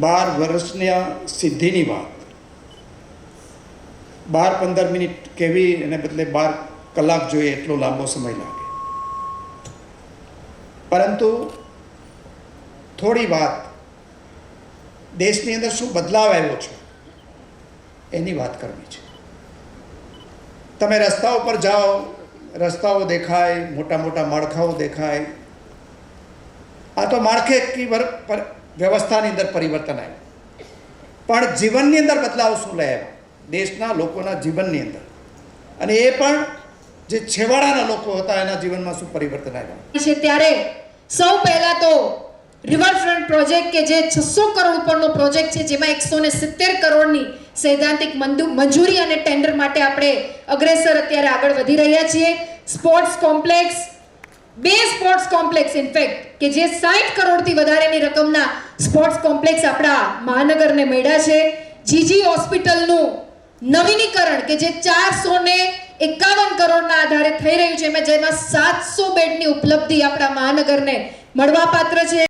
12 વર્ષની સિદ્ધિની વાત 12-15 મિનિટ કેવી એને બદલે 12 કલાક જોઈએ એટલો લાંબો સમય લાગે. પરંતુ થોડી વાત દેશની અંદર શું બદલાવ આવ્યો છે એની વાત કરવી છે. તમે રસ્તાઓ પર જાઓ, રસ્તાઓ દેખાય, મોટા મોટા માળખાઓ દેખાય. આ તો માળખાકીય વ્યવસ્થાની અંદર પરિવર્તન આવ્યું, પણ જીવનની અંદર બદલાવ શું લઈ આવ્યા દેશના લોકોના જીવનની અંદર, અને એ પણ જે છેવાડાના લોકો હતા એના જીવનમાં શું પરિવર્તન આવ્યા છે. ત્યારે સૌ પહેલા તો રિવરફ્રન્ટ પ્રોજેક્ટ કે જે 600 કરોડ ઉપરનો પ્રોજેક્ટ છે, જેમાં 170 કરોડની સૈદ્ધાંતિક મંજૂરી અને ટેન્ડર માટે આપણે અગ્રેસર અત્યારે આગળ વધી રહ્યા છીએ. Sports complex, 2 sports complex in fact કે જે 60 કરોડથી વધારેની રકમના સ્પોર્ટ્સ કોમ્પ્લેક્સ આપણા મહાનગરને મળ્યા છે. જીજી હોસ્પિટલનું નવીનીકરણ કે જે 451 કરોડના આધારે થઈ રહ્યું છે, જેમાં 700 બેડની ઉપલબ્ધિ આપણા મહાનગરને મળવાપાત્ર છે.